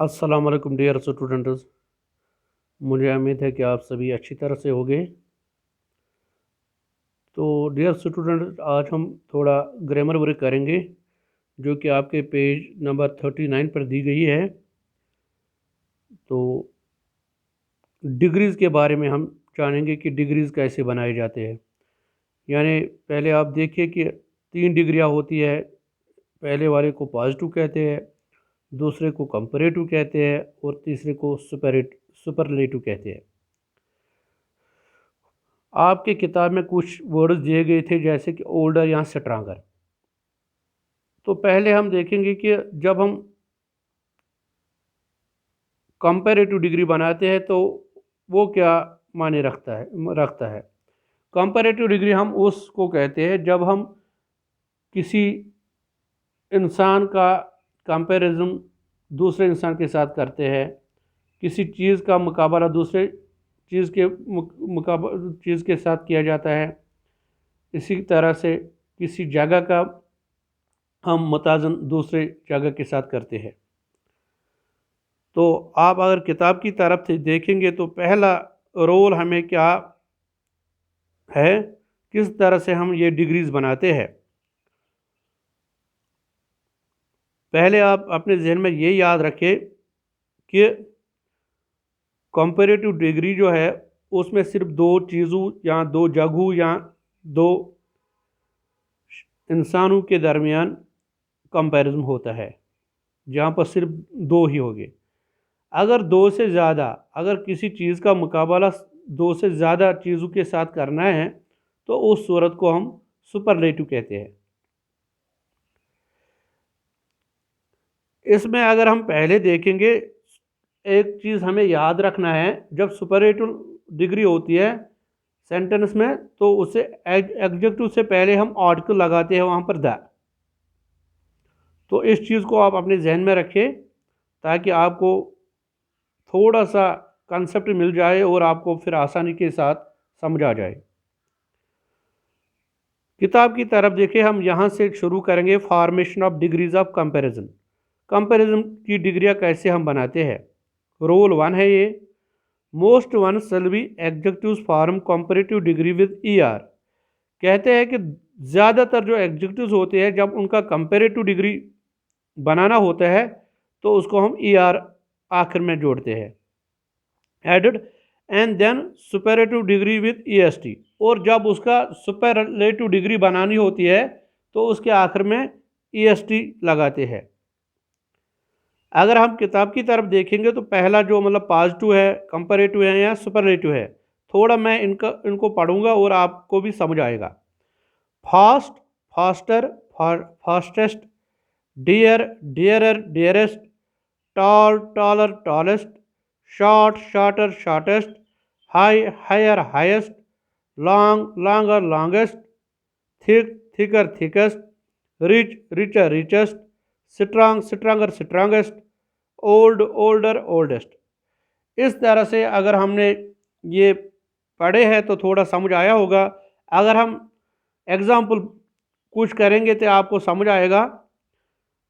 अस्सलाम वालेकुम dear students. मुझे उम्मीद है कि आप सभी अच्छी तरह से होंगे। तो डियर स्टूडेंट्स, आज हम थोड़ा ग्रामर वर्क करेंगे जो कि आपके पेज नंबर 39 पर दी गई है। तो डिग्रीज़ के बारे में हम जानेंगे कि डिग्रीज़ कैसे बनाए जाते हैं। यानी पहले आप देखिए कि 3 डिग्रियां होती है। पहले वाले को पॉजिटिव कहते हैं, दूसरे को कंपैरेटिव कहते हैं और तीसरे को सुपरलेटिव कहते हैं। आपके किताब में कुछ वर्ड्स दिए गए थे जैसे कि ओल्डर या स्ट्रांगर। तो पहले हम देखेंगे कि जब हम कंपैरेटिव डिग्री बनाते हैं तो वो क्या मायने रखता है। कंपैरेटिव डिग्री हम उसको कहते हैं जब हम किसी इंसान का कंपैरिजन दूसरे इंसान के साथ करते हैं, किसी चीज़ का मुकाबला दूसरे चीज़ के साथ किया जाता है। इसी तरह से किसी जगह का हम मुताज़न दूसरे जगह के साथ करते हैं। तो आप अगर किताब की तरफ से देखेंगे तो पहला रोल हमें क्या है, किस तरह से हम ये डिग्रीज़ बनाते हैं। पहले आप अपने जहन में ये याद रखें कि कंपैरेटिव डिग्री जो है उसमें सिर्फ दो चीज़ों या दो जगहों या दो इंसानों के दरमियान कंपैरिजन होता है, जहाँ पर सिर्फ दो ही होंगे। अगर दो से ज़्यादा, अगर किसी चीज़ का मुकाबला दो से ज़्यादा चीज़ों के साथ करना है तो उस सूरत को हम सुपरलेटिव कहते हैं। इसमें अगर हम पहले देखेंगे, एक चीज़ हमें याद रखना है, जब सुपरलेटिव डिग्री होती है सेंटेंस में तो उसे एडजेक्टिव से पहले हम आर्टिकल लगाते हैं वहाँ पर द। तो इस चीज़ को आप अपने जहन में रखें ताकि आपको थोड़ा सा कंसेप्ट मिल जाए और आपको फिर आसानी के साथ समझ आ जाए। किताब की तरफ देखिए, हम यहाँ से शुरू करेंगे formation of degrees of comparison. Comparison की डिग्रियाँ कैसे हम बनाते हैं। रोल 1 है ये। Most one shall be adjectives form comparative degree with ER. कहते हैं कि ज़्यादातर जो एडजेक्टिव्स होते हैं जब उनका कंपैरेटिव डिग्री बनाना होता है तो उसको हम ईआर आखिर में जोड़ते हैं, added and then superlative degree with EST. और जब उसका सुपरलेटिव डिग्री बनानी होती है तो उसके आखिर में ईएसटी लगाते हैं। अगर हम किताब की तरफ देखेंगे तो पहला जो मतलब पॉजिटिव है, कंपैरेटिव है या सुपरलेटिव है, थोड़ा मैं इनको पढ़ूंगा और आपको भी समझ आएगा। Fast, faster, fastest, dear, dearer, dearest, tall, taller, tallest, short, shorter, shortest, high, higher, highest, long, longer, longest, thick, thicker, thickest, rich, richer, richest, strong, stronger, strongest, old, older, oldest. इस तरह से अगर हमने ये पढ़े हैं तो थोड़ा समझ आया होगा। अगर हम एग्जाम्पल कुछ करेंगे तो आपको समझ आएगा।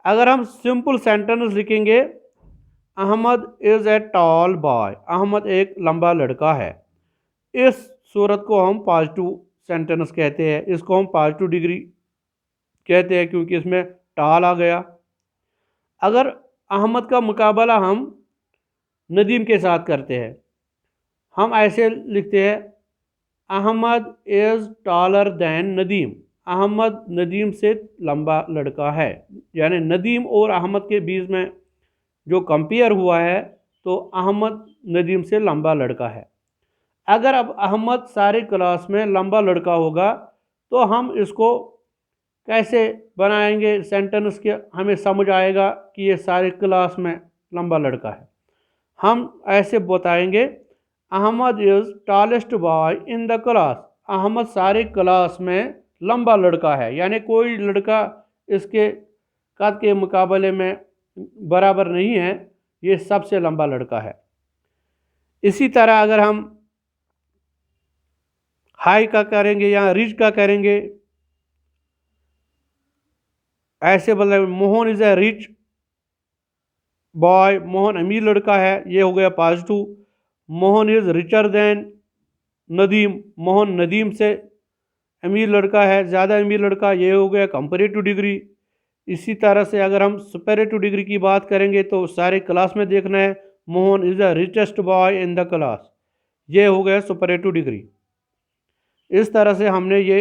अगर हम सिंपल सेंटेंस लिखेंगे, Ahmad is a tall boy, Ahmad एक लंबा लड़का है। इस सूरत को हम पॉजिटिव सेंटेंस कहते हैं, इसको हम पॉजिटिव डिग्री कहते हैं क्योंकि इसमें टॉल आ गया। अगर अहमद का मुकाबला हम नदीम के साथ करते हैं, हम ऐसे लिखते हैं, Ahmad is taller than Nadeem, Ahmad Nadeem से लंबा लड़का है। यानी नदीम और अहमद के बीच में जो कंपेयर हुआ है तो अहमद नदीम से लंबा लड़का है। अगर अब अहमद सारी क्लास में लंबा लड़का होगा तो हम इसको कैसे बनाएंगे सेंटेंस के, हमें समझ आएगा कि ये सारी क्लास में लंबा लड़का है। हम ऐसे बताएंगे, Ahmad is tallest boy in the class, Ahmad सारी क्लास में लंबा लड़का है। यानी कोई लड़का इसके कद के मुकाबले में बराबर नहीं है, ये सबसे लंबा लड़का है। इसी तरह अगर हम हाई का करेंगे या रिच का करेंगे, ऐसे बोले Mohan is a rich boy, Mohan अमीर लड़का है, ये हो गया positive. Mohan is richer than Nadeem, Mohan Nadeem से अमीर लड़का है, ज़्यादा अमीर लड़का, ये हो गया कंपैरेटिव डिग्री। इसी तरह से अगर हम सुपरलेटिव डिग्री की बात करेंगे तो सारे क्लास में देखना है, Mohan is the richest boy in the class, ये हो गया सुपरलेटिव डिग्री। इस तरह से हमने ये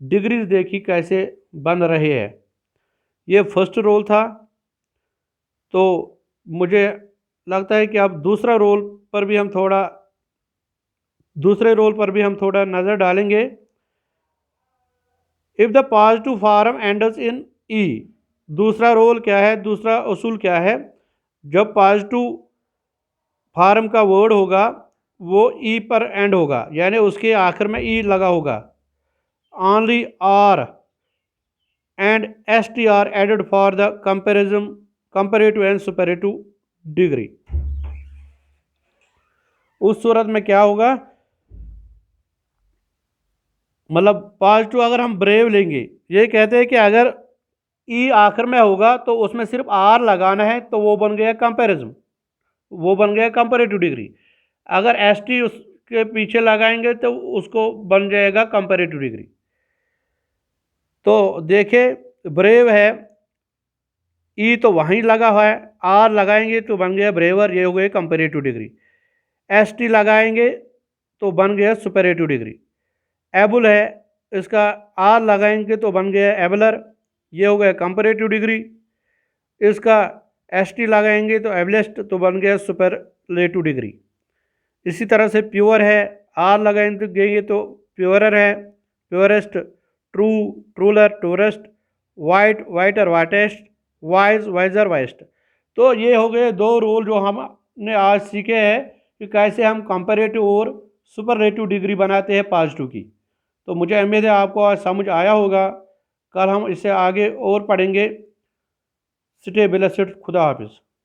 डिग्रीज देखी कैसे बन रहे हैं। ये फर्स्ट रोल था। तो मुझे लगता है कि अब दूसरे रोल पर भी हम थोड़ा नज़र डालेंगे। If the positive form ends in E, दूसरा रोल क्या है, दूसरा असूल क्या है, जब पॉजिटिव फॉर्म का वर्ड होगा वो ई पर एंड होगा, यानी उसके आखिर में ई लगा होगा। Only R and S T R added for the comparative and superlative degree. उस सूरत में क्या होगा, मतलब पॉजिटिव अगर हम ब्रेव लेंगे, ये कहते हैं कि अगर ई आखिर में होगा तो उसमें सिर्फ आर लगाना है, तो वो बन गया कंपैरिजन, वो बन गया कंपैरेटिव डिग्री। अगर एस टी उसके पीछे लगाएंगे तो उसको बन जाएगा कंपैरेटिव डिग्री। तो देखिए ब्रेव है, ई तो वहीं लगा हुआ है, आर लगाएंगे तो बन गया ब्रेवर, ये हो गए कंपैरेटिव डिग्री। एस टी लगाएंगे तो बन गया सुपरेटिव डिग्री। एबुल है, इसका आर लगाएंगे तो बन गया एबलर, ये हो गया कंपैरेटिव डिग्री। इसका एस टी लगाएंगे तो एबलेस्ट, तो बन गया सुपरलेटिव डिग्री। इसी तरह से प्योर है, आर लगाएंगे तो प्योरर है, purest, true, truer, truest, white, whiter, whitest, wise, wiser, wisest. तो ये हो गए दो रूल जो हमने आज सीखे हैं कि कैसे हम कंपैरेटिव और सुपरलेटिव डिग्री बनाते हैं पॉजिटिव की। तो मुझे उम्मीद है आपको आज समझ आया होगा। कल हम इससे आगे और पढ़ेंगे। स्टे ब्लेस्ड, खुदा हाफिज़।